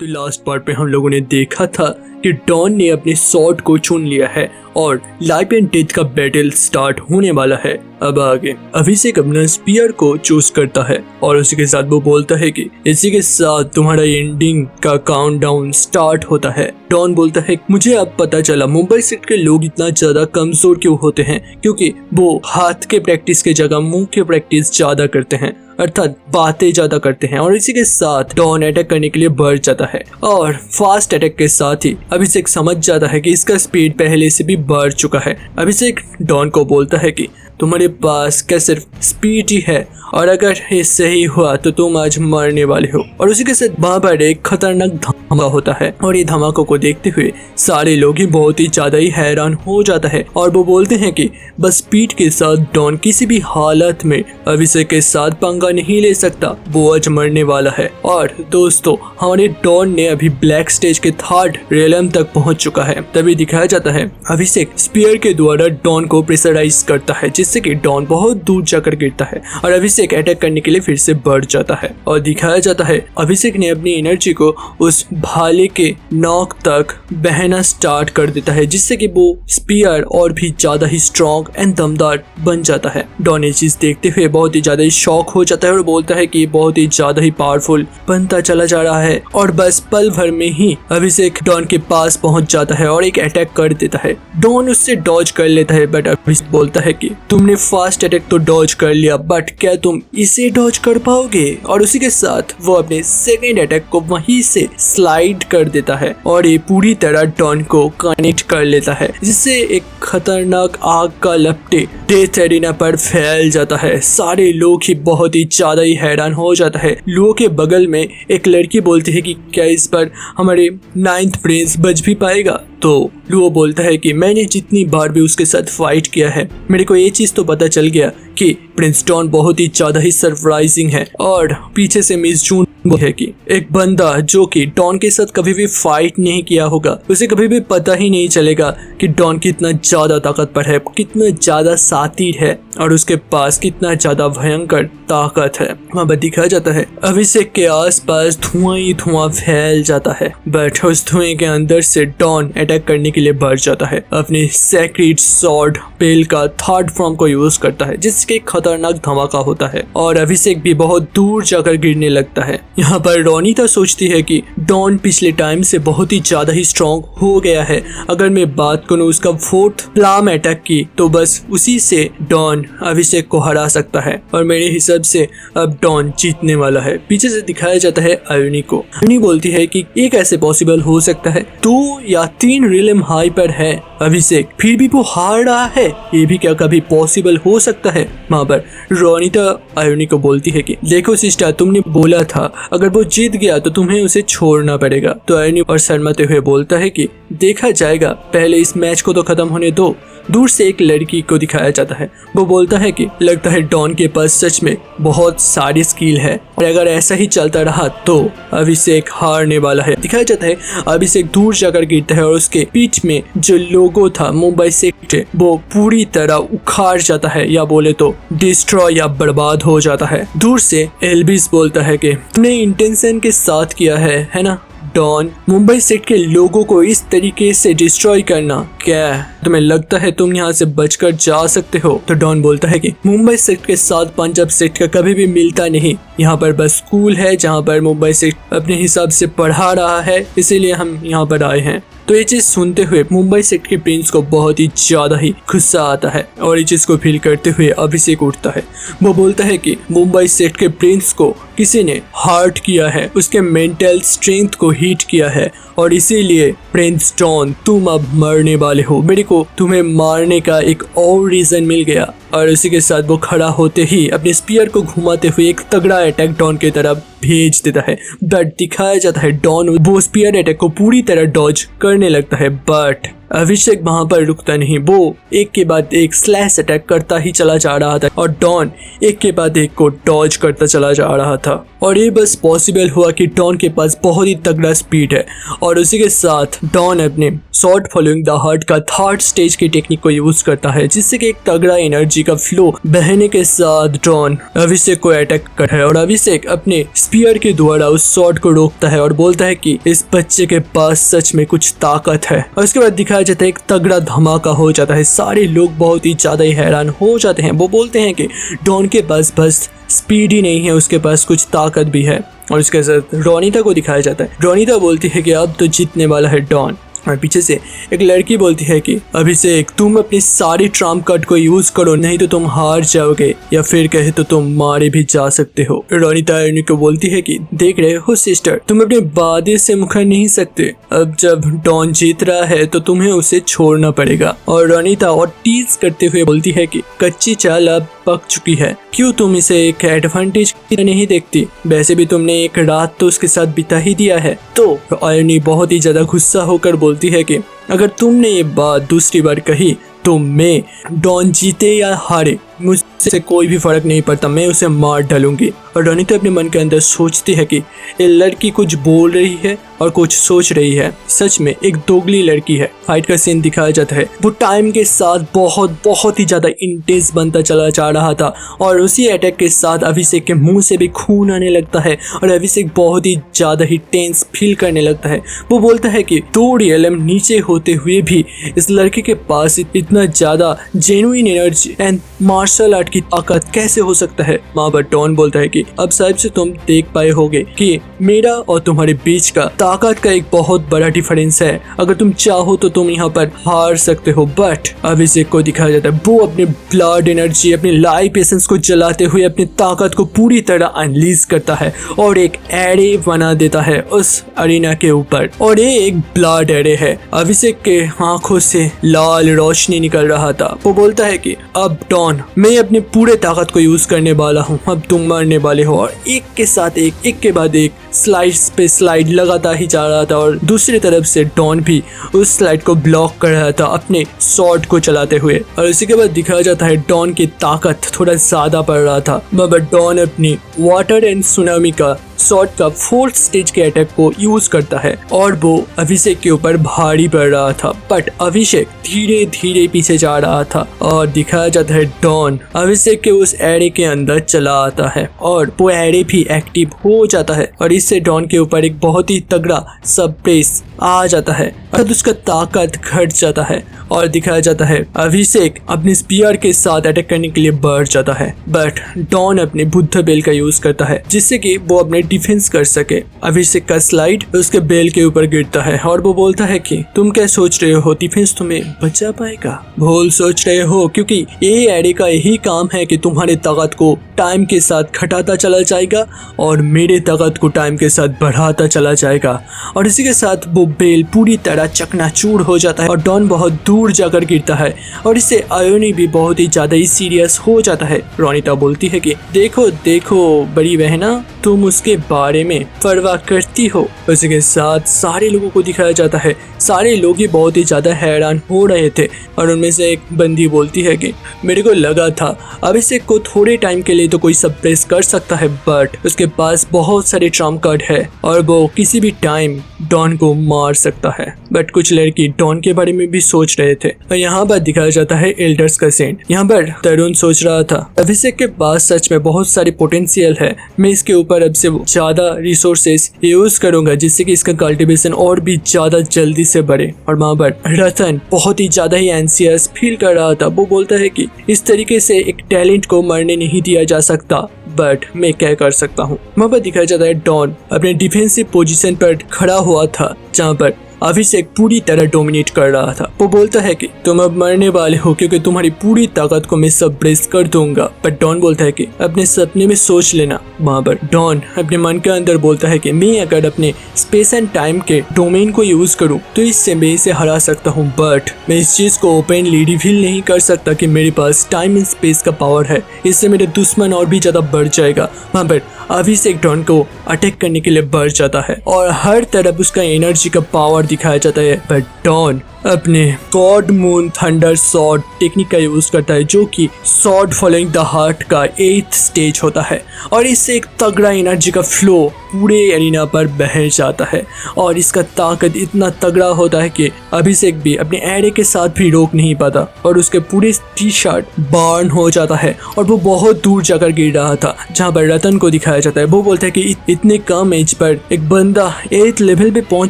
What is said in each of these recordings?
तो last part में हम लोगों ने देखा था कि डॉन ने अपने स्वॉर्ड को चुन लिया है और लाइफ एंड डेथ का बैटल स्टार्ट होने वाला है। अब आगे अभिषेक अपना स्पीयर को चूज करता है और उसी के साथ वो बोलता है कि इसी के साथ तुम्हारा एंडिंग का काउंटडाउन स्टार्ट होता है। डॉन बोलता है मुझे अब पता चला मुंबई सिटी के लोग इतना ज्यादा कमजोर क्यों होते हैं, क्योंकि वो हाथ के प्रैक्टिस के जगह मुंह के प्रैक्टिस ज्यादा करते हैं, अर्थात बातें ज्यादा करते हैं। और इसी के साथ डॉन अटैक करने के लिए बढ़ जाता है और फास्ट अटैक के साथ ही अभिषेक समझ जाता है कि इसका स्पीड पहले से भी बढ़ चुका है। अभिषेक डॉन को बोलता है कि तुम्हारे पास क्या सिर्फ स्पीड ही है और अगर ये सही हुआ तो तुम आज मरने वाले हो। और उसी के साथ वहां पर एक खतरनाक धमाका होता है और ये धमाकों को देखते हुए सारे लोग ही बहुत ही ज्यादा ही हैरान हो जाता है और वो बोलते हैं कि बस स्पीड के साथ डॉन किसी भी हालत में अभिषेक के साथ पंगा नहीं ले सकता, वो आज मरने वाला है। और दोस्तों हमारे डॉन ने अभी ब्लैक स्टेज के थर्ड रियलम तक पहुंच चुका है। तभी दिखाया जाता है अभिषेक स्पीयर के द्वारा डॉन को प्रेशराइज करता है जिससे कि डॉन बहुत दूर जाकर गिरता है और अभिषेक अटैक करने के लिए फिर से बढ़ जाता है। और दिखाया जाता है अभिषेक ने अपनी एनर्जी को उस भाले के नोक तक बहना स्टार्ट कर देता है जिससे कि वो स्पीयर और भी ज्यादा ही स्ट्रॉन्ग एंड दमदार बन जाता है। डॉन ये चीज देखते हुए बहुत ही ज्यादा ही शॉक हो जाता है और बोलता है कि बहुत ही ज्यादा ही पावरफुल बनता चला जा रहा है। और बस पल भर में ही अभिषेक डॉन के पास पहुंच जाता है और एक अटैक कर देता है। डॉन उससे डॉज कर लेता है बट अभिषेक बोलता है कि तुमने फास्ट अटैक तो डॉज कर लिया बट क्या तुम इसे डॉज कर पाओगे। और उसी के साथ वो अपने सेकेंड अटैक को वहीं से स्लाइड कर देता है और ये पूरी तरह डॉन को कनेक्ट कर लेता है जिससे एक खतरनाक आग का लपटे डेथ एरिना पर फैल जाता है। सारे लोग ही बहुत ही ज्यादा ही हैरान हो जाता है। लोगों के बगल में एक लड़की बोलती है कि क्या इस पर हमारे 9th प्रिंस बच भी पाएगा। तो लुओ बोलता है कि मैंने जितनी बार भी उसके साथ फाइट किया है मेरे को ये चीज तो पता चल गया कि प्रिंस डॉन बहुत ही ज्यादा ही सरप्राइजिंग है। और पीछे से मिस जून है कि एक बंदा जो कि डॉन के साथ कभी भी फाइट नहीं किया होगा उसे कभी भी पता ही नहीं चलेगा कि डॉन कितना ज्यादा ताकतवर है, कितना ज्यादा सातिर है और उसके पास कितना ज्यादा भयंकर ताकत है। वहाँ पर दिखाया जाता है अभिषेक के आसपास धुआं ही धुआं फैल जाता है बट उस धुएं के अंदर से डॉन अटैक करने के लिए बढ़ जाता है। अपने सेक्रेट स्वॉर्ड पेल का थर्ड फॉर्म को यूज करता है जिसके खतरनाक धमाका होता है और अभिषेक भी बहुत दूर जाकर गिरने लगता है। यहाँ पर रोनिता सोचती है कि डॉन पिछले टाइम से बहुत ही ज्यादा ही स्ट्रॉन्ग हो गया है। अगर मैं बात करूँ उसका फोर्थ फ्लाम अटैक की तो बस उसी से डॉन अभिषेक को हरा सकता है और मेरे हिसाब से अब डॉन जीतने वाला है। पीछे से दिखाया जाता है अयुनी को। अयुनी बोलती है कि ये कैसे पॉसिबल हो सकता है, 2 या 3 रियलम हाई पर है अभिषेक फिर भी वो हार रहा है, ये भी क्या कभी पॉसिबल हो सकता है। वहाँ पर रोनिता अयुनी को बोलती है कि देखो सिस्टर तुमने बोला था अगर वो जीत गया तो तुम्हें उसे छोड़ना पड़ेगा। तो अयुनी और शर्माते हुए बोलता है कि देखा जाएगा, पहले इस मैच को तो खत्म होने दो। दूर से एक लड़की को दिखाया जाता है, वो बोलता है कि लगता है डॉन के पास सच में बहुत सारी स्किल है और अगर ऐसा ही चलता रहा तो अभिषेक हारने वाला है। दिखाया जाता है अभिषेक दूर जाकर गिरता है और उसके पीठ में जो लोगो था मुंबई सेक्टर वो पूरी तरह उखाड़ जाता है या बोले तो डिस्ट्रॉय या बर्बाद हो जाता है। दूर से एल्विस बोलता है कि तुमने इंटेंशन के साथ किया है ना डॉन, मुंबई सेट के लोगों को इस तरीके से डिस्ट्रॉय करना, क्या तुम्हें लगता है तुम यहाँ से बचकर जा सकते हो। तो डॉन बोलता है कि मुंबई सेट के साथ पंजाब सेट का कभी भी मिलता नहीं, यहाँ पर बस स्कूल है जहाँ पर मुंबई सेट अपने हिसाब से पढ़ा रहा है, इसीलिए हम यहाँ पर आए हैं। तो ये चीज सुनते हुए मुंबई सेट के प्रिंस को बहुत ही ज्यादा ही गुस्सा आता है और ये चीज को फील करते हुए अभिषेक उठता है। वो बोलता है कि मुंबई सेट के प्रिंस को किसी ने हर्ट किया है, उसके मेंटल स्ट्रेंथ को हिट किया है और इसीलिए प्रिंस डॉन तुम अब मरने वाले हो, मेरे को तुम्हें मारने का एक और रीजन मिल गया। और उसी के साथ वो खड़ा होते ही अपने स्पीयर को घुमाते हुए एक तगड़ा अटैक डॉन की तरफ भेज देता है बट दिखाया जाता है डॉन वो स्पीयर अटैक को पूरी तरह डॉज करने लगता है बट अभिषेक वहां पर रुकता नहीं, वो एक के बाद एक स्लैश अटैक करता ही चला जा रहा था और डॉन एक के बाद एक को डॉज करता चला जा रहा था। और ये बस पॉसिबल हुआ कि डॉन के पास बहुत ही तगड़ा स्पीड है और उसी के साथ डॉन अपने शॉर्ट फॉलोइंग द हार्ट का थर्ड स्टेज की टेक्निक को यूज करता है, जिससे कि एक तगड़ा एनर्जी का फ्लो बहने के साथ डॉन अभिषेक को अटैक करता है और अभिषेक अपने स्पीयर के द्वारा उस शॉट को रोकता है और बोलता है कि इस बच्चे के पास सच में कुछ ताकत है। और उसके बाद दिखाया जाता है एक तगड़ा धमाका हो जाता है। सारे लोग बहुत ही ज्यादा ही हैरान हो जाते हैं। वो बोलते हैं कि डॉन के पास बस स्पीड ही नहीं है, उसके पास कुछ ताकत भी है। और उसके साथ रोनिता को दिखाया जाता है। रोनिता बोलती है कि अब तो जीतने वाला है डॉन। और पीछे से एक लड़की बोलती है कि अभिषेक तुम अपनी सारी ट्रम्प कार्ड को यूज करो, नहीं तो तुम हार जाओगे या फिर कहे तो तुम मारे भी जा सकते हो। रोनिता को बोलती है कि देख रहे हो सिस्टर, तुम अपने वादे से मुकर नहीं सकते। अब जब डॉन जीत रहा है तो तुम्हें उसे छोड़ना पड़ेगा। और रोनिता और टीज करते हुए बोलती है कि कच्ची चाल अब पक चुकी है, क्यों तुम इसे एक एडवांटेज नहीं देखती? वैसे भी तुमने एक रात तो उसके साथ बिता ही दिया है। तो आयरनी बहुत ही ज्यादा गुस्सा होकर बोलती है कि अगर तुमने ये बात दूसरी बार कही तो मैं डॉन जीते या हारे मुझसे कोई भी फर्क नहीं पड़ता, मैं उसे मार डालूंगी। और रोनिता अपने मन के अंदर सोचती है कि ये लड़की कुछ बोल रही है और कुछ सोच रही है। सच में एक दोगली लड़की है। फाइट का सीन दिखाया जाता है। वो टाइम के साथ बहुत ही ज्यादा इंटेंस बनता चला जा रहा था और उसी अटैक के साथ अभिषेक के मुंह से भी खून आने लगता है और अभिषेक बहुत ही ज्यादा ही टेंस फील करने लगता है। वो बोलता है कि 2 रियलम नीचे होते हुए भी इस लड़के के पास इतना ज्यादा genuine energy and martial art की ताकत कैसे हो सकता है। वहाँ पर डॉन बोलता है कि अब शायद से तुम देख पाए होगे कि मेरा और तुम्हारे बीच का ताकत का एक बहुत बड़ा डिफरेंस है। अगर तुम चाहो तो तुम यहाँ पर हार सकते हो। बट अभिषेक को दिखाया जाता है वो अपने ब्लड एनर्जी, अपने लाइफ एसेंस को जलाते हुए अपनी ताकत को पूरी तरह अनलीज करता है और एक एरे बना देता है उस अरीना के ऊपर। और ये एक ब्लड एरे है। अभिषेक के आंखों से लाल रोशनी निकल रहा था। वो बोलता है कि अब डॉन मैं अपने पूरे ताकत को यूज करने वाला हूँ, अब तुम मरने वाले हो। और एक के साथ एक के बाद एक स्लाइड्स पे स्लाइड लगाता ही जा रहा था और दूसरी तरफ से डॉन भी उस स्लाइड को ब्लॉक कर रहा था अपने शॉट को चलाते हुए। और उसी के बाद दिखाया जाता है डॉन की ताकत थोड़ा ज्यादा पड़ रहा था। मगर डॉन अपनी वाटर एंड सुनामी का शॉट का 4th स्टेज के अटैक को यूज करता है और वो अभिषेक के ऊपर भारी पड़ रहा था। बट अभिषेक धीरे धीरे पीछे जा रहा था और दिखाया जाता है डॉन अभिषेक के उस एरे के अंदर चला आता है और वो एरे भी एक्टिव हो जाता है और इससे डॉन के ऊपर एक बहुत ही तगड़ा सरप्राइज आ जाता है और उसका ताकत घट जाता है और दिखाया जाता है अभिषेक अपने स्पीयर के साथ अटैक करने के लिए बढ़ जाता है। बट डॉन अपने बुद्ध बेल का यूज करता है जिससे कि वो अपने डिफेंस कर सके। अभिषेक का स्लाइड उसके बेल के ऊपर गिरता है और वो बोलता है कि तुम क्या सोच रहे हो डिफेंस तुम्हें बचा पाएगा? भूल सोच रहे हो, क्योंकि ये एरे का यही काम है कि तुम्हारे ताकत को टाइम के साथ घटाता चला जाएगा और मेरे ताकत को टाइम के साथ बढ़ाता चला जाएगा। और इसी के साथ वो बेल पूरी तरह चकनाचूर हो जाता है और डॉन बहुत दूर जाकर गिरता है और इससे आयोनी भी बहुत ही ज्यादा ही सीरियस हो जाता है। रोनिता बोलती है कि देखो देखो बड़ी बहना, तुम उसके बारे में परवाह करती हो। उसी के साथ सारे लोगों को दिखाया जाता है। सारे लोग ही बहुत ही ज्यादा हैरान हो रहे थे और उनमें से एक बंदी बोलती है कि मेरे को लगा था अभिषेक को थोड़े टाइम के लिए तो कोई सप्रेस कर सकता है, बट उसके पास बहुत सारे ट्रम्प कार्ड है और वो किसी भी टाइम डॉन को मार सकता है। बट कुछ लड़की डॉन के बारे में भी सोच रहे थे। और यहाँ पर दिखाया जाता है एल्डर्स का सीन। यहाँ पर तरुण सोच रहा था अभिषेक के पास सच में बहुत सारी पोटेंशियल है, मैं इसके ऊपर अब से ज्यादा रिसोर्सेज यूज करूंगा जिससे कि इसका कल्टीवेशन और भी ज्यादा जल्दी से बढ़े। और वहाँ पर रतन बहुत ही ज्यादा ही एंसियस फील कर रहा था। वो बोलता है कि इस तरीके से एक टैलेंट को मरने नहीं दिया जा सकता, बट मैं क्या कर सकता हूँ। वहाँ पर दिखाया जाता है डॉन अपने डिफेंसिव पोजीशन पर खड़ा हुआ था जहाँ पर अभिषेक पूरी तरह डोमिनेट कर रहा था। वो बोलता है कि तुम अब मरने वाले हो क्योंकि तुम्हारी पूरी ताकत को मैं सप्रेस कर दूंगा। पर डॉन बोलता है कि अपने सपने में सोच लेना। वहाँ पर डॉन अपने मन के अंदर बोलता है कि मैं अगर अपने स्पेस एंड टाइम के डोमेन को यूज करूँ तो इससे मैं इसे हरा सकता हूँ, बट मैं इस चीज को ओपनली रिवील नहीं कर सकता कि मेरे पास टाइम एंड स्पेस का पावर है, इससे मेरे दुश्मन और भी ज्यादा बढ़ जाएगा। वहाँ पर अभिषेक डॉन को अटैक करने के लिए बढ़ जाता है और हर तरफ उसका एनर्जी का पावर दिखाया जाता है। पर डॉन अपने God moon thunder sword technique का यूज करता है, जो कि सॉर्ड फॉलोइंग द हार्ट का 8th स्टेज होता है और इससे एक तगड़ा एनर्जी का फ्लो पूरे एरिना पर बह जाता है और इसका ताकत इतना तगड़ा होता है कि अभिषेक भी अपने एरे के साथ भी रोक नहीं पाता और उसके पूरे टी शर्ट बर्न हो जाता है और वो बहुत दूर जाकर गिर रहा था, जहाँ पर रतन को दिखाया जाता है। वो बोलता है कि इतने कम एज पर एक बंदा 8th लेवल पे पहुंच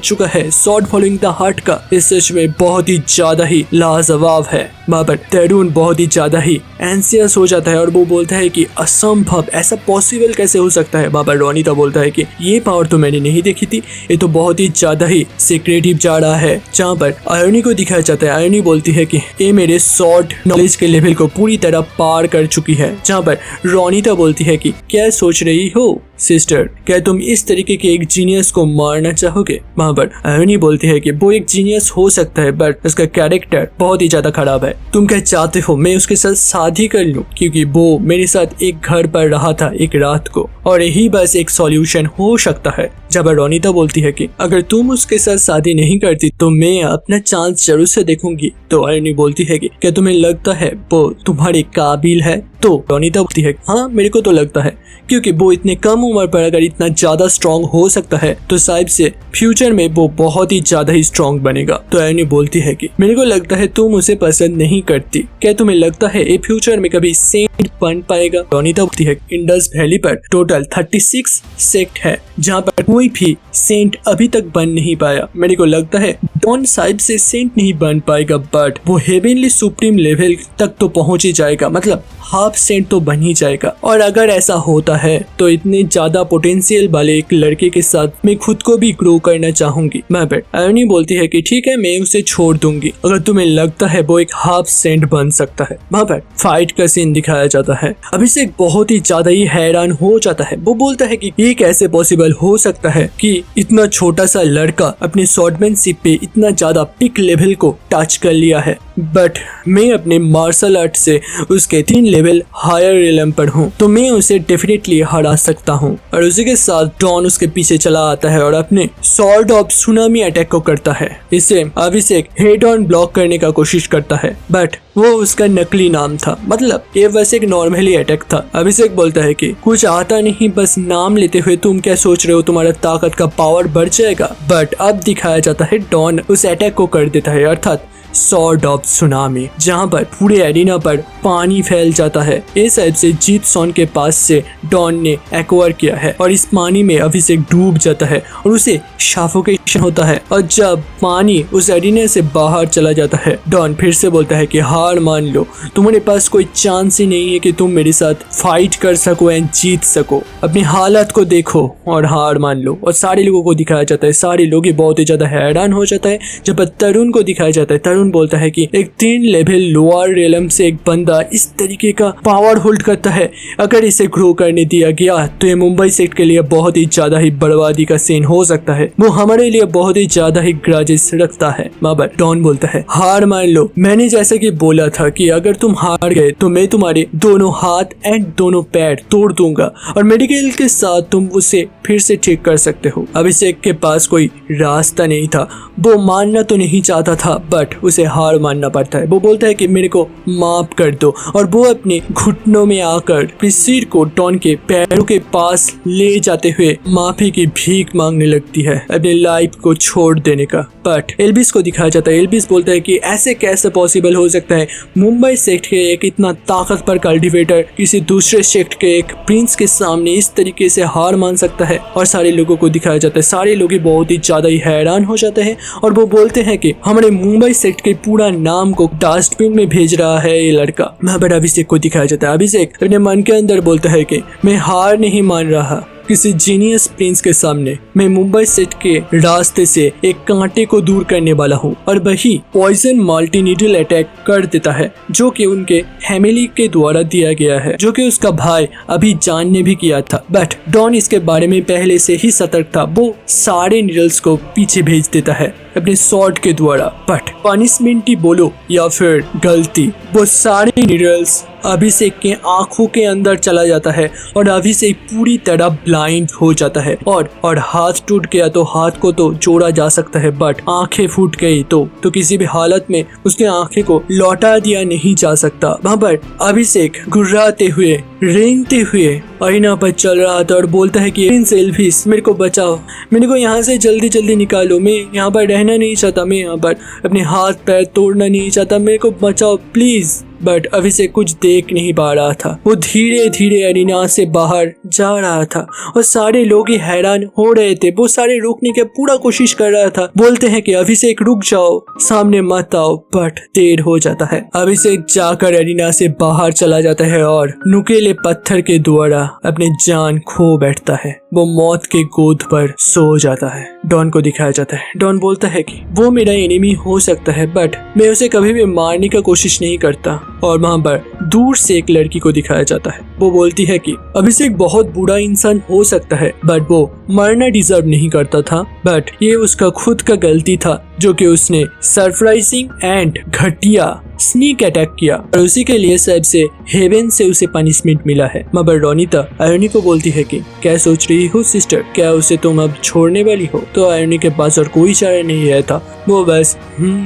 चुका है सॉर्ड फॉलोइंग द हार्ट का, इस सच में बहुत ही ज्यादा ही लाजवाब है। वहाँ पर तरुण बहुत ही ज्यादा ही एंसियस हो जाता है और वो बोलता है कि असंभव, ऐसा पॉसिबल कैसे हो सकता है। वहाँ पर रोनिता बोलता है कि ये पावर तो मैंने नहीं देखी थी, ये तो बहुत ही ज्यादा ही सीक्रेटिव जा रहा है। जहाँ पर आयोनी को दिखाया जाता है, आयोनी बोलती है कि ये मेरे सॉर्ड नॉलेज के लेवल को पूरी तरह पार कर चुकी है। जहाँ पर रोनिता बोलती है कि क्या सोच रही हो सिस्टर, क्या तुम इस तरीके के एक जीनियस को मारना चाहोगे। वहाँ पर आयोनी बोलती है कि वो एक जीनियस हो सकता है बट उसका कैरेक्टर बहुत ही ज्यादा खराब है। तुम क्या चाहते हो मैं उसके साथ शादी कर लूं, क्योंकि वो मेरे साथ एक घर पर रहा था एक रात को और यही बस एक सॉल्यूशन हो सकता है। जब रोनिता बोलती है कि अगर तुम उसके साथ शादी नहीं करती तो मैं अपना चांस जरूर से देखूंगी, तो आयोनी बोलती है कि क्या तुम्हें लगता है वो तुम्हारे काबिल है। तो रोनिता बोलती है हाँ मेरे को तो लगता है, क्योंकि वो इतने कम उम्र पर अगर इतना ज्यादा स्ट्रांग हो सकता है तो शायद से फ्यूचर में वो बहुत ही ज्यादा ही स्ट्रांग बनेगा। तो आयोनी बोलती है कि मेरे को लगता है तुम उसे पसंद नहीं करती, क्या तुम्हें लगता है ये फ्यूचर में कभी सेंट बन पाएगा। रोनिता बोलती है इंडस वैली पर टोटल 36 सेक्ट है जहाँ पर कोई भी सेंट अभी तक बन नहीं पाया। मेरे को लगता है डॉन साहिब से सेंट नहीं बन पाएगा बट वो हेवनली सुप्रीम लेवल तक तो पहुंच ही जाएगा, मतलब हाफ सेंट तो बन ही जाएगा। और अगर ऐसा होता है तो इतने ज्यादा पोटेंशियल वाले एक लड़के के साथ मैं खुद को भी ग्रो करना चाहूंगी। आयोनी बोलती है कि ठीक है मैं उसे छोड़ दूंगी अगर तुम्हें लगता है वो एक हाफ सेंट बन सकता है। वहाँ पर फाइट का सीन दिखाया जाता है। अभिषेक बहुत ही ज्यादा ही हैरान हो जाता है। वो बोलता है कि ये कैसे पॉसिबल हो सकता है कि इतना छोटा सा लड़का अपने स्वॉर्डमैनशिप पे इतना ज्यादा पिक लेवल को टच कर लिया है, बट मैं अपने मार्शल आर्ट से उसके 3 लेवल हायर रिलम पर हूँ तो मैं उसे डेफिनेटली हरा सकता हूँ। और उसी के साथ डॉन उसके पीछे चला आता है और अपने सॉर्ड ऑफ सुनामी अटैक को करता है। इसे अभिषेक हेड ऑन ब्लॉक करने का कोशिश करता है बट वो उसका नकली नाम था, मतलब ये बस एक नॉर्मली अटैक था। अभिषेक बोलता है कि कुछ आता नहीं, बस नाम लेते हुए तुम क्या सोच रहे हो तुम्हारा ताकत का पावर बढ़ जाएगा। बट अब दिखाया जाता है डॉन उस अटैक को कर देता है, अर्थात सॉर्ड ऑफ सुनामी, जहां पर पूरे एरिना पर पानी फैल जाता है। इस साइड से जीत सॉन के पास से डॉन ने एक्वायर किया है और इस पानी में अभिषेक डूब जाता है और उसे सफोकेशन होता है। और जब पानी उस एरिना से बाहर चला जाता है डॉन फिर से बोलता है कि हार मान लो, तुम्हारे पास कोई चांस ही नहीं है कि तुम मेरे साथ फाइट कर सको एंड जीत सको। अपनी हालत को देखो और हार मान लो। और सारे लोगों को दिखाया जाता है, सारे लोग बहुत ही ज्यादा हैरान हो जाता है। जब तरुण को दिखाया जाता है, तरुण बोलता है कि एक 3 लेवल लोअर रेलम से एक बंदा इस तरीके का पावर होल्ड करता है, अगर इसे ग्रो करने दिया गया तो ये मुंबई सेक्ट के लिए बहुत ही ज्यादा ही बर्बादी का सीन हो सकता है। वो हमारे लिए बहुत ही ज्यादा ही ग्रजेस रखता है। बाबर डॉन बोलता है हार मान लो, मैंने जैसे कि बोला था कि अगर तुम हार गए तो मैं तुम्हारे दोनों हाथ एंड दोनों पैर तोड़ दूंगा और मेडिकल के साथ तुम उसे फिर से ठीक कर सकते हो। अभिषेक के पास कोई रास्ता नहीं था, वो मानना तो नहीं चाहता था बट उसे हार मानना पड़ता है। वो बोलता है कि मेरे को माफ कर दो और वो अपने घुटनों में आकर अपने सिर को डॉन के पैरों के पास ले जाते हुए माफी की भीख मांगने लगती है अपने लाइफ को छोड़ देने का। बट एल्विस को दिखाया जाता है। एल्विस बोलता है कि ऐसे कैसे पॉसिबल हो सकता है, मुंबई सेक्ट के एक इतना ताकतवर कल्टिवेटर किसी दूसरे सेक्ट के एक प्रिंस के सामने इस तरीके से हार मान सकता है। और सारे लोगों को दिखाया जाता है, सारे लोग बहुत ही ज्यादा ही हैरान हो जाते हैं और वो बोलते हैं कि हमारे मुंबई सेक्ट के पूरा नाम को डस्टबिन में भेज रहा है ये लड़का। वहाँ पर अभिषेक को दिखाया जाता है। अभिषेक अपने मन के अंदर बोलता है कि मैं हार नहीं मान रहा किसी जीनियस प्रिंस के सामने। मैं मुंबई सेट के रास्ते से एक कांटे को दूर करने वाला हूँ और वही पॉइजन मल्टी नीडल अटैक कर देता है जो कि उनके फैमिली के द्वारा दिया गया है, जो कि उसका भाई अभी जान ने भी किया था। बट डॉन इसके बारे में पहले से ही सतर्क था। वो सारे नीडल्स को पीछे भेज देता है अपने सॉर्ड के द्वारा। बट पनिशमेंट ही बोलो या फिर गलती, वो सारे नीडल्स अभिषेक के आंखों के अंदर चला जाता है और अभिषेक पूरी तरह ब्लाइंड हो जाता है और हाथ टूट गया तो हाथ को तो जोड़ा जा सकता है, बट आंखें फूट गई तो किसी भी हालत में उसके आंखें को लौटा दिया नहीं जा सकता। वहाँ पर अभिषेक घुर्राते हुए रेंगते हुए आईना पर चल रहा था और बोलता है कि प्रिंस एल्विस मेरे को बचाओ, मेरे को यहाँ से जल्दी जल्दी निकालो, मैं यहाँ पर रहना नहीं चाहता, मैं यहाँ पर अपने हाथ पैर तोड़ना नहीं चाहता, मेरे को बचाओ प्लीज। बट अभिषेक कुछ देख नहीं पा रहा था। वो धीरे धीरे अरीना से बाहर जा रहा था और सारे लोग ही हैरान हो रहे थे। वो सारे रोकने की पूरा कोशिश कर रहा था, बोलते हैं कि अभिषेक रुक जाओ, सामने मत आओ, बट देर हो जाता है। अभिषेक जाकर अरीना से बाहर चला जाता है और नुकीले पत्थर के द्वारा अपने जान खो बैठता है। वो मौत के गोद पर सो जाता है। डॉन को दिखाया जाता है। डॉन बोलता है कि वो मेरा एनिमी हो सकता है, बट मैं उसे कभी भी मारने का कोशिश नहीं करता। और वहाँ पर दूर से एक लड़की को दिखाया जाता है। वो बोलती है कि अभिषेक बहुत बुरा इंसान हो सकता है, बट वो मरना डिजर्व नहीं करता था, बट ये उसका खुद का गलती था जो कि उसने सरप्राइजिंग एंड घटिया स्नीक अटैक किया और उसी के लिए शायद से हेवन से उसे पनिशमेंट मिला है। मगर रोनिता आयोनी को बोलती है कि क्या सोच रही हो सिस्टर, क्या उसे तुम अब छोड़ने वाली हो? तो आयोनी के पास और कोई चारा नहीं रहता, वो बस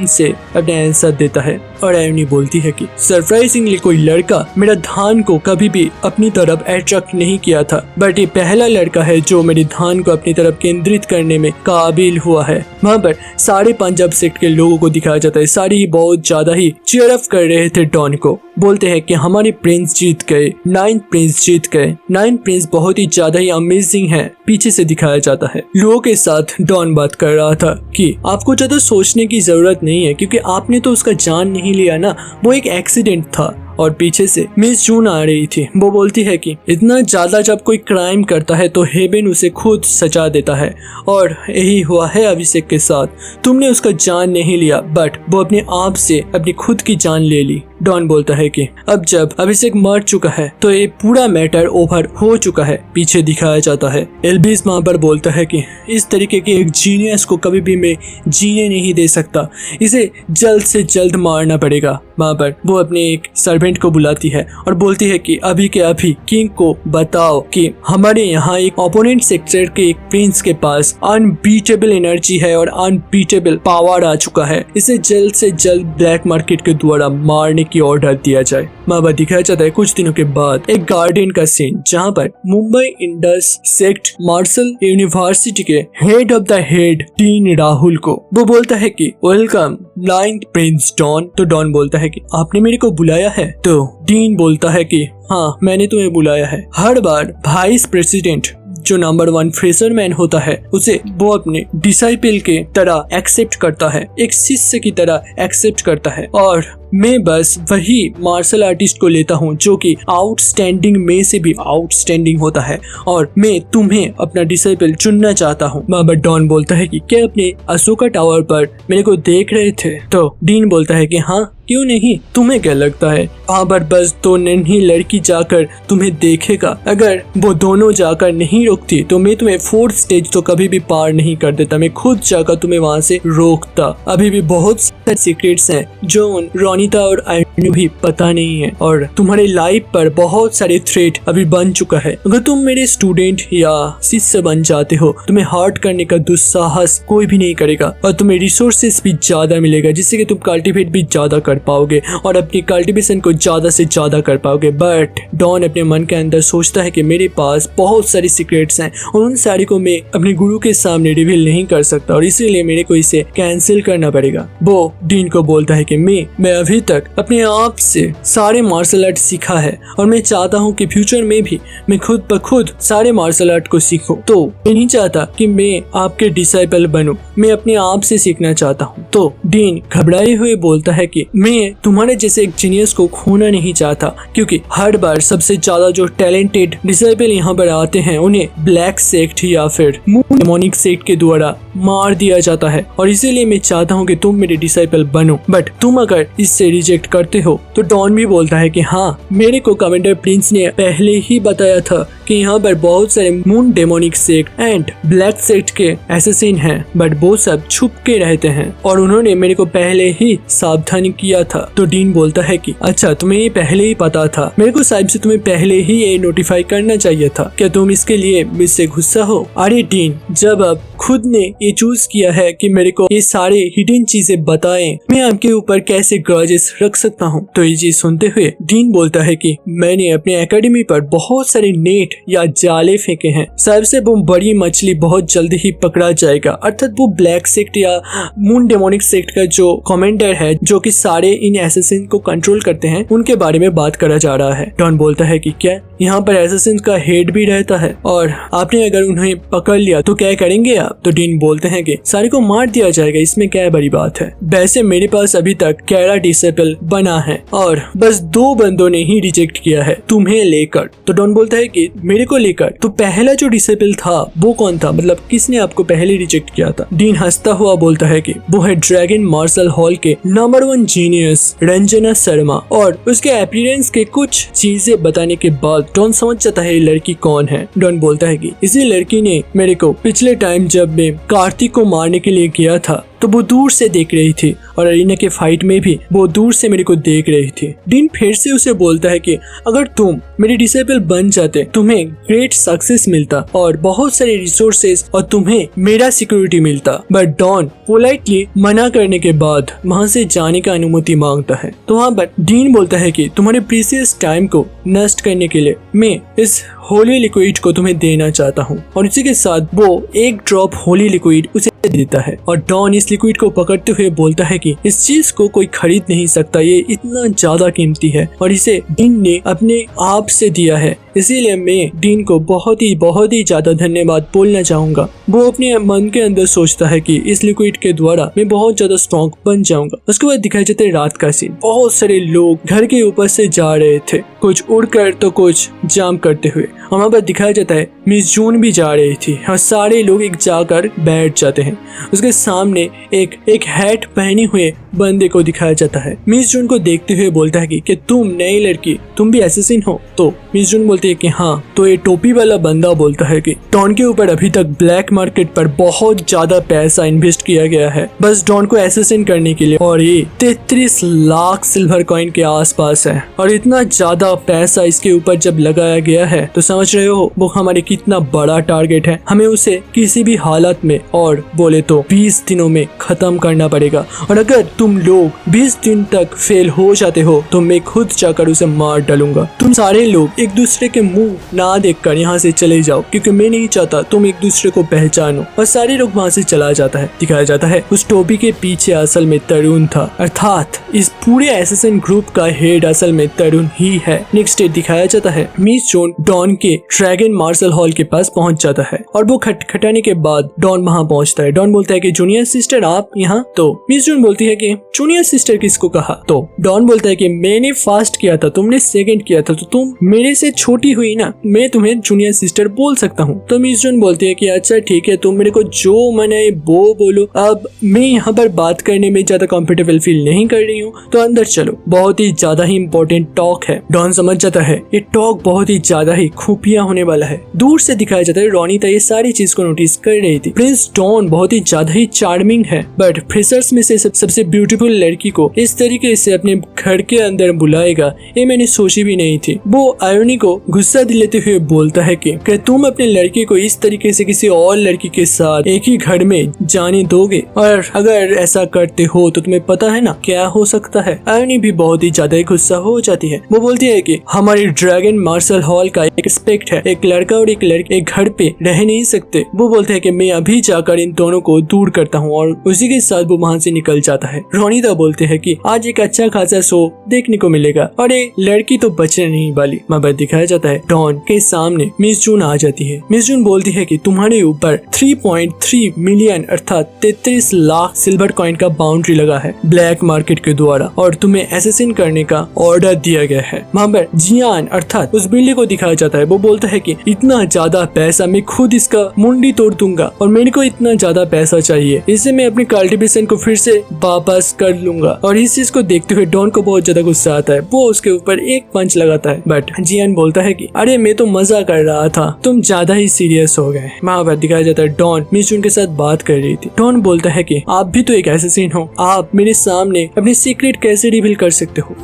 से अपने आंसर देता है और आयोनी बोलती है कि सरप्राइजिंगली कोई लड़का मेरा ध्यान को कभी भी अपनी तरफ अट्रैक्ट नहीं किया था, बट ये पहला लड़का है जो मेरे ध्यान को अपनी तरफ केंद्रित करने में काबिल हुआ है। वहाँ पर सारे पंजाब सेक्ट के लोगों को दिखाया जाता है। सारे ही बहुत ज्यादा ही चीयर अप कर रहे थे डॉन को। बोलते हैं कि हमारे प्रिंस जीत गए, 9 प्रिंस जीत गए। 9 प्रिंस बहुत ही ज्यादा ही अमेजिंग है। पीछे से दिखाया जाता है लोगों के साथ डॉन बात कर रहा था कि आपको ज्यादा सोचने की जरूरत नहीं है क्योंकि आपने तो उसका जान नहीं लिया ना, वो एक एक्सीडेंट था। और पीछे से मिस जून आ रही थी। वो बोलती है कि इतना ज्यादा जब कोई क्राइम करता है तो हेवन उसे खुद सजा देता है और यही हुआ है अभिषेक के साथ। तुमने उसका जान नहीं लिया, बट वो अपने आप से अपनी खुद की जान ले ली। डॉन बोलता है कि अब जब अभिषेक मर चुका है तो ये पूरा मैटर ओवर हो चुका है। पीछे दिखाया जाता है एल्विस वहाँ पर बोलता है कि इस तरीके के एक जीनियस को कभी भी मैं जीने नहीं दे सकता, इसे जल्द से जल्द मारना पड़ेगा। वहाँ पर वो अपने एक सर्वेंट को बुलाती है और बोलती है कि अभी के अभी किंग को बताओ कि हमारे यहाँ एक ओपोनेंट सेक्टर के एक प्रिंस के पास अनबीटेबल एनर्जी है और अनबीटेबल पावर आ चुका है, इसे जल्द से जल्द ब्लैक मार्केट के द्वारा मारने की ऑर्डर दिया जाए। वहाँ दिखाया जाता है कुछ दिनों के बाद एक गार्डन का सीन जहाँ पर Mumbai Indus sect martial university के head of the head dean Rahul को वो बोलता है कि वेलकम 9th प्रिंस डॉन। तो डॉन बोलता है कि आपने मेरे को बुलाया है? तो डीन बोलता है कि हाँ मैंने तुम्हें बुलाया है। हर बार वाइस प्रेसिडेंट जो नंबर 1 फ्रेशरमैन होता है उसे वो अपने डिसाइपल के तरह एक्सेप्ट करता है, एक शिष्य की तरह एक्सेप्ट करता है, और मैं बस वही मार्शल आर्टिस्ट को लेता हूँ जो कि आउटस्टैंडिंग में से भी आउटस्टैंडिंग होता है और मैं तुम्हें अपना डिसाइपल चुनना चाहता हूँ। बाबा डॉन बोलता है कि क्या अपने अशोका टावर पर मेरे को देख रहे थे? तो डीन बोलता है कि हाँ क्यों नहीं, तुम्हें क्या लगता है वहाँ पर बस 2 नन्ही लड़की जाकर तुम्हें देखेगा? अगर वो दोनों जाकर नहीं रोकती तो मैं तुम्हें 4th स्टेज तो कभी भी पार नहीं कर देता, मैं खुद जाकर तुम्हें वहाँ से रोकता। अभी भी बहुत सारे सीक्रेट्स हैं जो रोनिता और आयोनी भी पता नहीं है और तुम्हारे लाइफ पर बहुत सारे थ्रेट अभी बन चुका है। अगर तुम मेरे स्टूडेंट या शिष्य बन जाते हो तुम्हें हर्ट करने का दुस्साहस कोई भी नहीं करेगा और तुम्हें रिसोर्सेस भी ज्यादा मिलेगा जिससे कि तुम कल्टिवेट भी ज्यादा कर पाओगे और अपनी कल्टीवेशन को ज्यादा से ज्यादा कर पाओगे। बट डॉन अपने मन के अंदर सोचता है कि मेरे पास बहुत सारी सीक्रेट्स हैं और उन सारी को मैं अपने गुरु के सामने रिवील नहीं कर सकता और इसीलिए मेरे को इसे कैंसिल करना पड़ेगा। वो डीन को बोलता है कि मैं अभी तक अपने आप से सारे मार्शल आर्ट सीखा है और मैं चाहता हूँ कि फ्यूचर में भी मैं खुद ब खुद सारे मार्शल आर्ट को सीखूं। तो मैं नहीं चाहता कि मैं आपके डिसाइपल बनूं, मैं अपने आप से सीखना चाहता हूँ। तो डीन घबराए हुए बोलता है कि मैं तुम्हारे जैसे एक जीनियस को खोना नहीं चाहता क्योंकि हर बार सबसे ज्यादा जो टैलेंटेड डिसाइपल यहाँ पर आते हैं उन्हें ब्लैक सेक्ट या फिर डेमोनिक सेक्ट के द्वारा मार दिया जाता है और इसीलिए मैं चाहता हूँ कि तुम मेरे डिसाइपल बनो। बट तुम अगर इससे रिजेक्ट करते सकते हो। तो डॉन भी बोलता है कि हाँ, मेरे को कमांडर प्रिंस ने पहले ही बताया था कि यहाँ पर बहुत सारे moon demonic sect and black sect के एसेसिन हैं, बट वो सब छुप के रहते हैं और उन्होंने मेरे को पहले ही सावधान किया था। तो डीन बोलता है कि अच्छा, तुम्हें ये पहले ही पता था, मेरे को साहिब से तुम्हें पहले ही ये नोटिफाई करना चाहिए था, क्या तुम इसके लिए मुझसे गुस्सा हो? अरे डीन, जब आप खुद ने ये चूज किया है कि मेरे को ये सारे हिडन चीजें बताएं, मैं आपके ऊपर कैसे ग्रजेस रख सकता हूँ? तो ये चीज सुनते हुए डीन बोलता है कि मैंने अपने एकेडमी पर बहुत सारे नेट या जाले फेंके हैं, सबसे वो बड़ी मछली बहुत जल्दी ही पकड़ा जाएगा, अर्थात वो ब्लैक सेक्ट या मून डेमोनिक सेक्ट का जो कमांडर है, जो कि सारे इन एसेसिन को कंट्रोल करते हैं, उनके बारे में बात करा जा रहा है। डॉन बोलता है कि क्या यहाँ पर एसेसिन का हेड भी रहता है और आपने अगर उन्हें पकड़ लिया तो क्या करेंगे आप? तो डीन बोलते हैं कि सारे को मार दिया जाएगा, इसमें क्या बड़ी बात है। वैसे मेरे पास अभी तक 11 डिसेबल बना है और बस 2 बंदों ने ही रिजेक्ट किया है, तुम्हें लेकर। तो डॉन बोलता है कि मेरे को लेकर? तो पहला जो डिसेबल था वो कौन था, मतलब किसने आपको पहले रिजेक्ट किया था? डीन हंसता हुआ बोलता है कि वो है ड्रैगन मार्शल हॉल के नंबर 1 जीनियस रंजना शर्मा। और उसके अपीयरेंस के कुछ चीजें बताने के बाद डॉन समझ जाता है ये लड़की कौन है। डॉन बोलता है कि इसी लड़की ने मेरे को पिछले टाइम जब मैं कार्तिक को मारने के लिए गया था तो वो दूर से देख रही थी और अरीना के फाइट में भी वो दूर से मेरे को देख रही थी। डीन फिर से उसे बोलता है कि अगर तुम मेरे डिसेबल बन जाते, तुम्हें ग्रेट सक्सेस मिलता और बहुत सारे रिसोर्सेज और तुम्हें मेरा सिक्योरिटी मिलता। बट डॉन पोलाइटली मना करने के बाद वहाँ से जाने का अनुमति मांगता है। तो वहाँ पर डीन बोलता है कि तुम्हारे प्रीसियस टाइम को नष्ट करने के लिए मैं इस होली लिक्विड को तुम्हें देना चाहता हूँ। और इसी के साथ वो 1 ड्रॉप होली लिक्विड उसे देता है और डॉन इस लिक्विड को पकड़ते हुए बोलता है कि इस चीज को कोई खरीद नहीं सकता, ये इतना ज्यादा कीमती है और इसे डीन ने अपने आप से दिया है, इसीलिए मैं डीन को बहुत ही ज्यादा धन्यवाद बोलना चाहूंगा। वो अपने मन के अंदर सोचता है कि इस लिक्विड के द्वारा मैं बहुत ज्यादा स्ट्रॉन्ग बन जाऊंगा। उसके बाद दिखाई जाता है रात का सीन। बहुत सारे लोग घर के ऊपर से जा रहे थे, कुछ उड़कर तो कुछ जाम करते हुए। वहाँ पर दिखाया जाता है मिस जून भी जा रही थी और सारे लोग एक जाकर बैठ जाते हैं। उसके सामने एक हैट पहने हुए बंदे को दिखाया जाता है। मिस जून को देखते हुए बोलता है कि तुम नई लड़की, तुम भी एसेसिन हो? तो मिस जून बोलती है कि हाँ। तो ये टोपी वाला बंदा बोलता है कि डॉन के ऊपर अभी तक ब्लैक मार्केट पर बहुत ज्यादा पैसा इन्वेस्ट किया गया है बस डॉन को एसेसिन करने के लिए, और ये 33 लाख सिल्वर कॉइन के आसपास है। और इतना ज्यादा पैसा इसके ऊपर जब लगाया गया है तो समझ रहे हो वो हमारे कितना बड़ा टारगेट है। हमें उसे किसी भी हालत में और बोले तो 20 दिनों में खत्म करना पड़ेगा। और अगर तुम लोग 20 दिन तक फेल हो जाते हो तो मैं खुद जाकर उसे मार डालूंगा। तुम सारे लोग एक दूसरे के मुंह ना देखकर यहाँ से चले जाओ, क्योंकि मैं नहीं चाहता तुम एक दूसरे को पहचानो। और सारे लोग वहाँ से चला जाता है। दिखाया जाता है उस टोपी के पीछे असल में तरुण था, अर्थात इस पूरे एसेसिन ग्रुप का हेड असल में तरुण ही है। नेक्स्ट डे दिखाया जाता है मिस जून डॉन के ड्रैगन मार्शल हॉल के पास पहुंच जाता है और वो खटखटाने के बाद डॉन वहाँ पहुंचता है। डॉन बोलता है कि जूनियर सिस्टर आप यहाँ? तो मिस जून बोलती है कि जूनियर सिस्टर किसको कहा? तो डॉन बोलता है कि मैंने फर्स्ट किया था, तुमने सेकंड किया था, तो तुम मेरे से छोटी हुई ना, मैं तुम्हें जूनियर सिस्टर बोल सकता हूँ। तो मिस जून बोलती है कि अच्छा ठीक है, तुम मेरे को जो मन है वो बोलो, अब मैं यहाँ पर बात करने में ज्यादा कंफर्टेबल फील नहीं कर रही हूँ, तो अंदर चलो। बहुत ही ज्यादा ही इम्पोर्टेंट टॉक है। डॉन समझ जाता है ये टॉक बहुत ही ज्यादा ही खुफिया होने वाला है। दूर से दिखाया जाता है रोनिता ये सारी चीज को नोटिस कर रही थी। प्रिंस डॉन बहुत ही ज्यादा ही चार्मिंग है, बट फ्रेशर्स में से सबसे ब्यूटीफुल लड़की को इस तरीके से अपने घर के अंदर बुलाएगा ये मैंने सोची भी नहीं थी। वो आयोनी को गुस्सा दिलाते हुए बोलता है कि तुम अपने लड़के को इस तरीके से किसी और लड़की के साथ एक ही घर में जाने दोगे, और अगर ऐसा करते हो तो तुम्हें पता है ना क्या हो सकता है। आयोनी भी बहुत ही ज्यादा गुस्सा हो जाती है। वो बोलती है कि हमारे ड्रैगन मार्शल हॉल का एक एस्पेक्ट है, एक लड़का और एक लड़की एक घर पे रह नहीं सकते। वो बोलते हैं कि मैं अभी जाकर इन दोनों को दूर करता हूँ, और उसी के साथ वो वहाँ से निकल जाता है। रोनिता बोलते हैं कि आज एक अच्छा खासा शो देखने को मिलेगा और ये लड़की तो बचने नहीं वाली। वहाँ पर दिखाया जाता है डॉन के सामने मिस जून आ जाती है। मिस जून बोलती है कि तुम्हारे ऊपर 3.3 मिलियन अर्थात 33 लाख सिल्वर कॉइन का बाउंड्री लगा है ब्लैक मार्केट के द्वारा और तुम्हें एसेसिन करने का ऑर्डर दिया गया है। वहाँ पर जियान अर्थात उस बिल्ली को दिखाया जाता है। वो बोलता है कि इतना ज्यादा पैसा मैं खुद इसका मुंडी तोड़ दूंगा और मेरे को इतना ज्यादा पैसा चाहिए, इससे मैं अपनी कल्टीवेशन को फिर से वापस कर लूंगा। और इस चीज को देखते हुए डॉन को बहुत ज्यादा गुस्सा आता है। वो उसके ऊपर एक पंच लगाता है बट जियान बोलता है कि अरे मैं तो मजा कर रहा था, तुम ज्यादा ही सीरियस हो गए। वहाँ पर दिखाया जाता है डॉन मिस जून के साथ बात कर रही थी। डॉन बोलता है कि आप भी तो एक एसेसिन हो, आप मेरे सामने अपनी सीक्रेट कैसे रिवील कर सकते हो।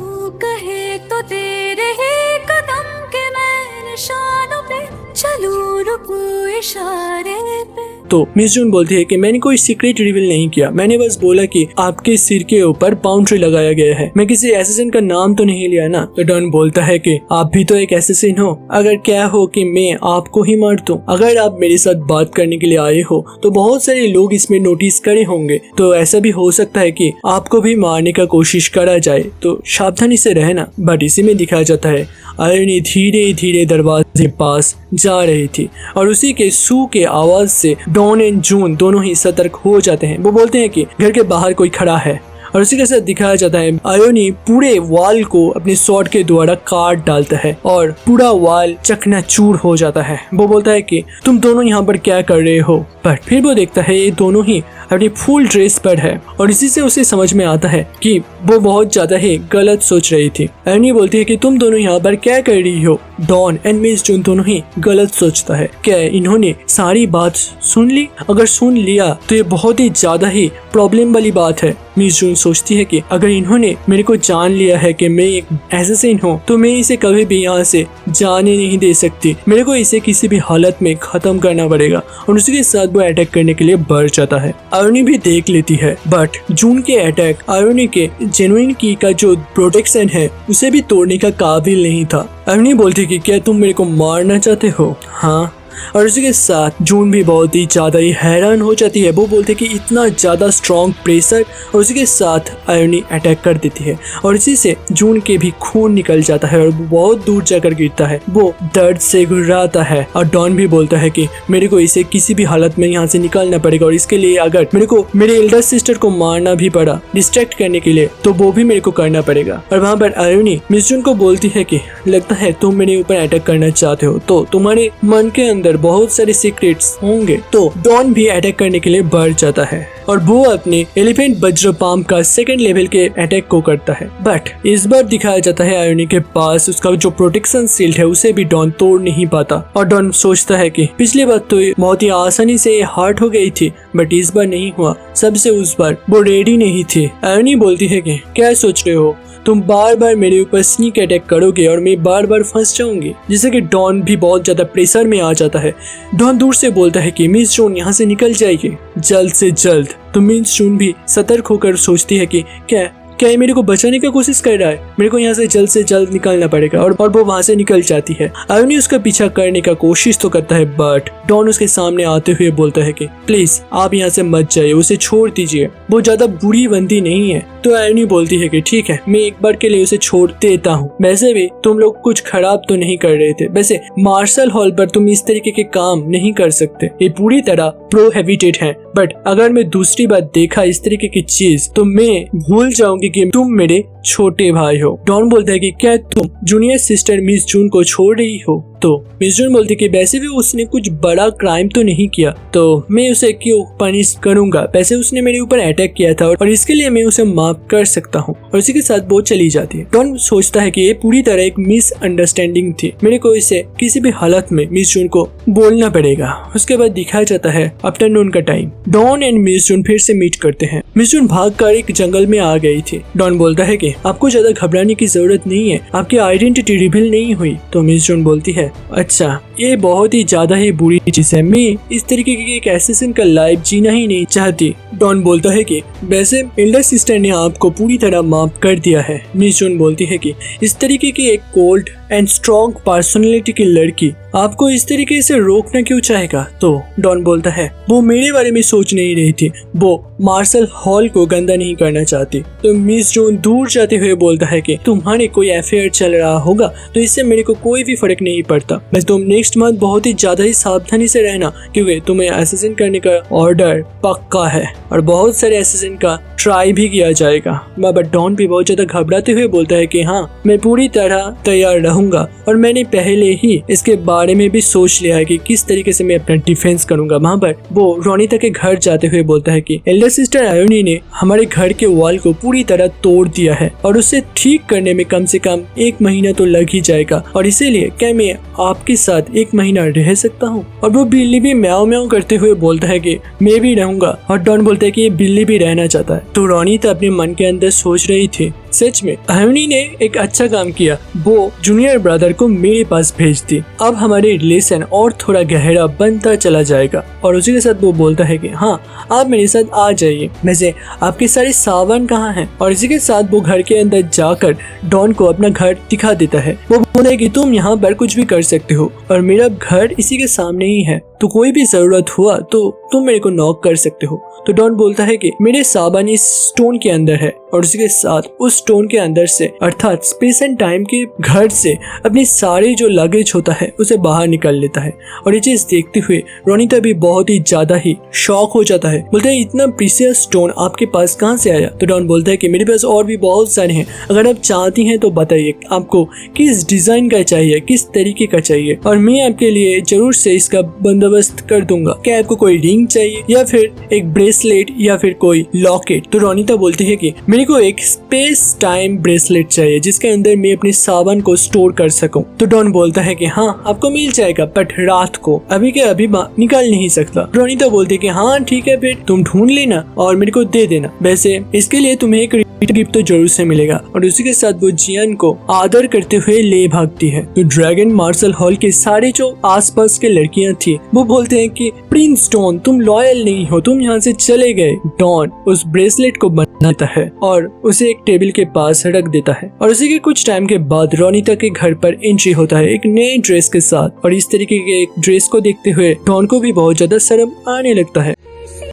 कहे तो तेरे ही कदम के मैं निशानों पे चलूं रुकूं इशारे पे। तो मिस जून बोलती है कि मैंने कोई सीक्रेट रिवील नहीं किया, मैंने बस बोला कि आपके सिर के ऊपर बाउंड्री लगाया गया है, मैं किसी एसेसिन का नाम तो नहीं लिया ना। तो डॉन बोलता है कि आप भी तो एक एसेसिन हो, अगर क्या हो कि मैं आपको ही मार दूं। अगर आप मेरे साथ बात करने के लिए आए हो तो बहुत सारे लोग इसमें नोटिस करे होंगे, तो ऐसा भी हो सकता है कि आपको भी मारने का कोशिश करा जाए, तो सावधानी से रहना। बट इसी में दिखाया जाता है आयोनी धीरे धीरे दरवाजे पास जा रही थी और उसी के सू के आवाज से डॉन एंड जून दोनों ही सतर्क हो जाते हैं। वो बोलते हैं कि घर के बाहर कोई खड़ा है और उसी के साथ दिखाया जाता है आयोनी पूरे वॉल को अपने स्वॉर्ड के द्वारा काट डालता है और पूरा वॉल चकनाचूर हो जाता है। वो बोलता है कि तुम दोनों यहाँ पर क्या कर रहे हो, बट फिर वो देखता है ये दोनों ही अपनी फुल ड्रेस पर है और इसी से उसे समझ में आता है कि वो बहुत ज्यादा ही गलत सोच रही थी। आयोनी बोलती है कि तुम दोनों यहाँ पर क्या कर रही हो। डॉन एंड मिस जून दोनों ही गलत सोचता है, क्या इन्होंने सारी बात सुन ली? अगर सुन लिया तो ये बहुत ही ज्यादा ही प्रॉब्लम वाली बात है। मिस जून सोचती है कि अगर इन्होंने मेरे को जान लिया है कि मैं एक एसेसिन हूँ तो मैं इसे कभी भी यहाँ से जाने नहीं दे सकती, मेरे को इसे किसी भी हालत में खत्म करना पड़ेगा। और उसी के साथ वो अटैक करने के लिए बढ़ जाता है। आयोनी भी देख लेती है बट जून के अटैक आयोनी के जेन्युइन की का जो प्रोटेक्शन है उसे भी तोड़ने का काबिल नहीं था। आयोनी बोलती कि क्या तुम मेरे को मारना चाहते हो? हाँ। और उसी के साथ जून भी बहुत ही ज्यादा ही हैरान हो जाती है। वो बोलते कि इतना ज्यादा स्ट्रॉन्ग प्रेशर और उसी के साथ आयोनी अटैक कर देती है और इसी से जून के भी खून निकल जाता है और वो बहुत दूर जाकर गिरता है। वो दर्द से घुर्राता है और डॉन भी बोलता है कि मेरे को इसे किसी भी हालत में यहाँ से निकालना पड़ेगा और इसके लिए अगर मेरे को मेरे एल्डर सिस्टर को मारना भी पड़ा डिस्ट्रैक्ट करने के लिए तो वो भी मेरे को करना पड़ेगा। और वहाँ पर आयोनी मिस जून को बोलती है कि लगता है तुम मेरे ऊपर अटैक करना चाहते हो तो तुम्हारे मन के अंदर बहुत सारे सीक्रेट्स होंगे। तो डॉन भी अटैक करने के लिए बढ़ जाता है और वो अपने एलिफेंट वज्रपाम का सेकंड लेवल के अटैक को करता है। बट इस बार दिखाया जाता है आयोनी के पास उसका जो प्रोटेक्शन शील्ड है उसे भी डॉन तोड़ नहीं पाता और डॉन सोचता है कि पिछली बार तो बहुत ही आसानी से ये हार्ट हो गई थी बट इस बार नहीं हुआ, सबसे उस बार वो रेडी नहीं थी। आयोनी बोलती है कि क्या सोच रहे हो, तुम बार बार मेरे ऊपर स्नीक अटैक करोगे और मैं बार बार फंस जाऊंगी। जिससे कि डॉन भी बहुत ज्यादा प्रेशर में आ जाता है। डॉन दूर से बोलता है कि मिस जून यहाँ से निकल जाएगी जल्द से जल्द। तो मिस जून भी सतर्क होकर सोचती है कि क्या ये मेरे को बचाने की कोशिश कर रहा है, मेरे को यहाँ से जल्द निकलना पड़ेगा और वो वहाँ से निकल जाती है। आयोनी उसका पीछा करने का कोशिश तो करता है बट डॉन उसके सामने आते हुए बोलता है कि प्लीज आप यहाँ से मत जाइए, उसे छोड़ दीजिए, वो ज्यादा बुरी बंदी नहीं है। तो आयोनी बोलती है कि ठीक है मैं एक बार के लिए उसे छोड़ देता हूँ, वैसे भी तुम लोग कुछ खराब तो नहीं कर रहे थे, वैसे मार्शल हॉल पर तुम इस तरीके के काम नहीं कर सकते, ये पूरी तरह प्रोहिबिटेड है। बट अगर मैं दूसरी बार देखा इस तरीके की चीज तो मैं भूल जाऊंगी कि तुम मेरे छोटे भाई हो। डॉन बोलता है कि क्या तुम जूनियर सिस्टर मिस जून को छोड़ रही हो? तो मिस जून बोलती कि वैसे भी उसने कुछ बड़ा क्राइम तो नहीं किया तो मैं उसे क्यों पनिश करूंगा, वैसे उसने मेरे ऊपर अटैक किया था और इसके लिए मैं उसे माफ कर सकता हूँ। और इसी के साथ वो चली जाती है। डॉन सोचता है कि ये पूरी तरह एक मिसअंडरस्टैंडिंग थी, मेरे को इसे किसी भी हालत में मिस जून को बोलना पड़ेगा। उसके बाद दिखाया जाता है आफ्टरनून का टाइम। डॉन एंड मिस जून फिर से मीट करते हैं। मिस जून भाग कर एक जंगल में आ गई थी। डॉन बोलता है कि आपको ज्यादा घबराने की जरूरत नहीं है, आपकी आइडेंटिटी रिवील नहीं हुई। तो मिस जून बोलती है अच्छा ये बहुत ही ज्यादा ही बुरी चीज है, मैं इस तरीके की एक एसेसिन का लाइफ जीना ही नहीं चाहती। डॉन बोलता है कि वैसे एल्डर सिस्टर ने आपको पूरी तरह माफ कर दिया है। मिस जून बोलती है कि इस तरीके की एक कोल्ड एंड स्ट्रॉन्ग पर्सनैलिटी की लड़की आपको इस तरीके से रोकना क्यों चाहेगा? तो डॉन बोलता है वो मेरे बारे में सोच नहीं रही थी, वो मार्शल हॉल को गंदा नहीं करना चाहती। तो मिस जॉन दूर जाते हुए बोलता है कि तुम्हारे कोई अफेयर चल रहा होगा तो इससे मेरे को कोई भी फर्क नहीं पड़ता, बस तुम नेक्स्ट मंथ बहुत ही ज्यादा ही सावधानी से रहना क्योंकि तुम्हें असैसिन करने का ऑर्डर पक्का है और बहुत सारे असैसिन का ट्राई भी किया जाएगा। बट डॉन भी बहुत ज्यादा घबराते हुए बोलता है कि हाँ मैं पूरी तरह तैयार रहूंगा और मैंने पहले ही इसके बारे में भी सोच लिया है कि किस तरीके से मैं अपना डिफेंस करूंगा। वहाँ पर वो रोनिता के घर जाते हुए बोलता है कि एल्डर सिस्टर आयोनी ने हमारे घर के वॉल को पूरी तरह तोड़ दिया है और उसे ठीक करने में कम से कम 1 महीना तो लग ही जाएगा और इसीलिए क्या मैं आपके साथ 1 महीना रह सकता हूँ? और वो बिल्ली भी म्याऊ म्याऊ करते हुए बोलता है कि मैं भी रहूंगा और डॉन बोलता है कि ये बिल्ली भी रहना चाहता है। तो रोनिता अपने मन के अंदर सोच रही थी सच में आयोनी ने एक अच्छा काम किया, वो जूनियर ब्रदर को मेरे पास भेज दी, अब हमारे रिलेशन और थोड़ा गहरा बनता चला जाएगा। और उसी के साथ वो बोलता है कि हाँ आप मेरे साथ आ जाइए, वैसे आपके सारे सावन कहाँ हैं? और इसी के साथ वो घर के अंदर जाकर डॉन को अपना घर दिखा देता है। वो बोलता है कि तुम यहाँ पर कुछ भी कर सकते हो और मेरा घर इसी के सामने ही है, तो कोई भी जरूरत हुआ तो तुम मेरे को नॉक कर सकते हो। तो डॉन बोलता है कि मेरे सावन इस स्टोन के अंदर है और उसी के साथ उस स्टोन के अंदर से अर्थात स्पेस एंड टाइम के घर से अपनी सारी जो लगेज होता है उसे बाहर निकाल लेता है। और ये चीज देखते हुए रोनिता भी बहुत ही ज्यादा ही शॉक हो जाता है, बोलता है इतना प्रीशियस स्टोन आपके पास कहाँ से आया? तो डॉन बोलता है कि मेरे पास और भी बहुत सारे हैं, अगर आप चाहती हैं तो बताइए आपको किस डिजाइन का चाहिए, किस तरीके का चाहिए और मैं आपके लिए जरूर से इसका बंदोबस्त कर दूंगा। क्या आपको कोई रिंग चाहिए या फिर एक ब्रेसलेट या फिर कोई लॉकेट? तो रोनिता बोलती है कि मेरे को एक स्पेस टाइम ब्रेसलेट चाहिए जिसके अंदर मैं अपने सावन को स्टोर कर सकूं। तो डॉन बोलता है कि हाँ आपको मिल जाएगा, बट रात को, अभी के अभी निकाल नहीं सकता। रोनिता बोलती है कि हाँ ठीक है फिर तुम ढूंढ लेना और मेरे को दे देना, वैसे इसके लिए तुम्हें एक गिफ्ट तो जरूर से मिलेगा। और उसी के साथ वो जियन को आदर करते हुए ले भागती है। तो ड्रैगन मार्शल हॉल के सारे जो आसपास के लड़कियां थी वो बोलते हैं कि प्रिंस डॉन तुम लॉयल नहीं हो, तुम यहाँ से चले गए। डॉन उस ब्रेसलेट को बनाता है और उसे एक टेबल के पास रख देता है और उसी के कुछ टाइम के बाद रोनिता के घर पर एंट्री होता है एक नए ड्रेस के साथ। और इस तरीके के एक ड्रेस को देखते हुए डॉन को भी बहुत ज्यादा शर्म आने लगता है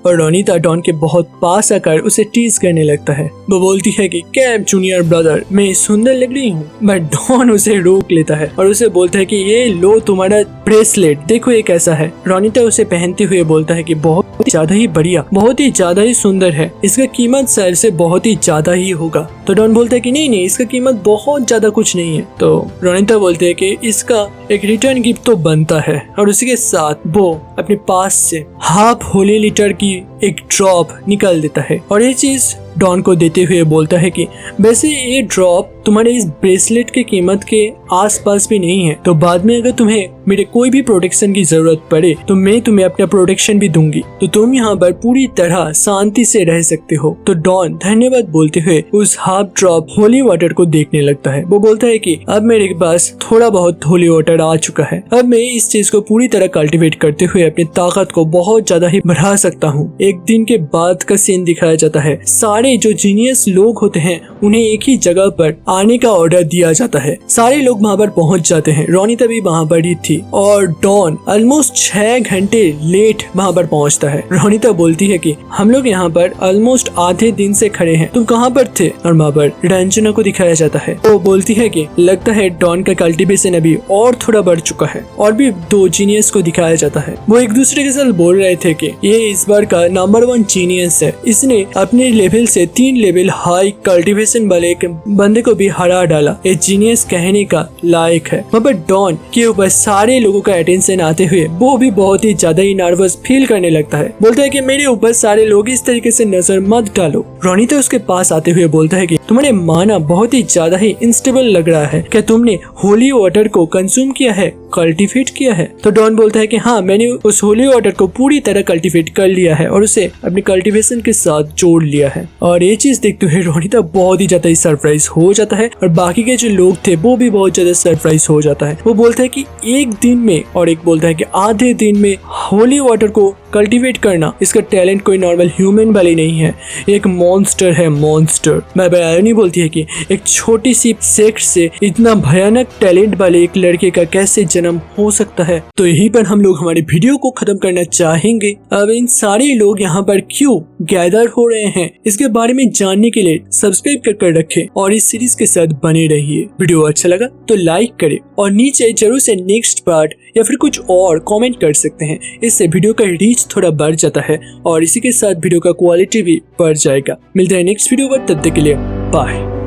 और रोनिता डॉन के बहुत पास आकर उसे टीज करने लगता है। वो बोलती है कि क्या जूनियर ब्रदर मैं सुंदर लग रही हूँ? बट डॉन उसे रोक लेता है और उसे बोलता है कि ये लो तुम्हारा ब्रेसलेट, देखो ये कैसा है। रोनिता उसे पहनते हुए बोलता है कि बहुत ज्यादा ही बढ़िया, बहुत ही ज्यादा ही सुंदर है, इसका कीमत शायद से बहुत ही ज्यादा ही होगा। तो डॉन बोलता है कि नहीं नहीं इसका कीमत बहुत ज्यादा कुछ नहीं है। तो रोनिता बोलते है कि इसका एक रिटर्न गिफ्ट तो बनता है और उसी के साथ वो अपने पास से हाफ होली लीटर की एक ड्रॉप निकाल देता है और ये चीज डॉन को देते हुए बोलता है कि वैसे ये ड्रॉप तुम्हारे इस ब्रेसलेट के कीमत के आसपास भी नहीं है, तो बाद में अगर तुम्हें मेरे कोई भी प्रोटेक्शन की जरूरत पड़े तो मैं तुम्हें अपना प्रोटेक्शन भी दूंगी, तो तुम यहाँ पर पूरी तरह शांति से रह सकते हो। तो डॉन धन्यवाद बोलते हुए उस हाफ ड्रॉप होली वाटर को देखने लगता है। वो बोलता है कि अब मेरे पास थोड़ा बहुत होली वाटर आ चुका है, अब मैं इस चीज को पूरी तरह कल्टिवेट करते हुए अपनी ताकत को बहुत ज्यादा ही बढ़ा सकता हूँ। एक दिन के बाद का सीन दिखाया जाता है। सारे जो जीनियस लोग होते हैं उन्हें एक ही जगह पर आने का ऑर्डर दिया जाता है। सारे लोग वहाँ पर पहुँच जाते हैं, रोनिता भी वहाँ पर ही थी और डॉन ऑलमोस्ट 6 घंटे लेट वहाँ पर पहुँचता है। रोनिता बोलती है कि हम लोग यहाँ पर ऑलमोस्ट आधे दिन से खड़े हैं, तुम कहाँ पर थे? और वहाँ पर रंजना को दिखाया जाता है। वो बोलती है कि लगता है डॉन का कल्टीवेशन अभी और थोड़ा बढ़ चुका है। और भी 2 जीनियस को दिखाया जाता है। वो एक दूसरे के साथ बोल रहे थे कि ये इस बार का नंबर 1 जीनियस है, इसने अपने लेवल से 3 लेवल हाई कल्टीवेशन वाले एक बंदे को भी हरा डाला, ये जीनियस कहने का लायक है। वहाँ डॉन के ऊपर सारे लोगों का अटेंशन आते हुए वो भी बहुत ही ज्यादा ही नर्वस फील करने लगता है। बोलता है कि मेरे ऊपर सारे लोग इस तरीके से नजर मत डालो। रोनिता उसके पास आते हुए बोलता है कि तुम्हारे माना बहुत ही ज्यादा ही इंस्टेबल लग रहा है, क्या तुमने होली वाटर को कंज्यूम किया है, कल्टीवेट किया है? तो डॉन बोलता है कि हाँ मैंने उस होली वाटर को पूरी तरह कल्टीवेट कर लिया है और उसे अपने कल्टीवेशन के साथ जोड़ लिया है। और ये चीज देखते हुए रोनिता बहुत ही ज्यादा सरप्राइज हो जाता है और बाकी के जो लोग थे वो भी बहुत ज्यादा सरप्राइज हो जाता है। वो बोलता है कि एक दिन में, और एक बोलता है कि आधे दिन में होली वाटर को कल्टीवेट करना, इसका टैलेंट कोई नॉर्मल ह्यूमन वाली नहीं है, एक मॉन्स्टर है, मॉन्स्टर। मैं बयानी बोलती है कि एक छोटी सी सेक्ट से इतना भयानक टैलेंट वाले एक लड़के का कैसे जन्म हो सकता है। तो यहीं पर हम लोग हमारी वीडियो को खत्म करना चाहेंगे। अब इन सारे लोग यहाँ पर क्यों गैदर हो रहे हैं, इसके बारे में जानने के लिए सब्सक्राइब कर रखें और इस सीरीज के साथ बने रहिए। वीडियो अच्छा लगा तो लाइक करें और नीचे जरूर से नेक्स्ट पार्ट या फिर कुछ और कमेंट कर सकते हैं। इससे वीडियो का रीच थोड़ा बढ़ जाता है और इसी के साथ वीडियो का क्वालिटी भी बढ़ जाएगा। मिलते हैं नेक्स्ट वीडियो पर, तब तक के लिए बाय।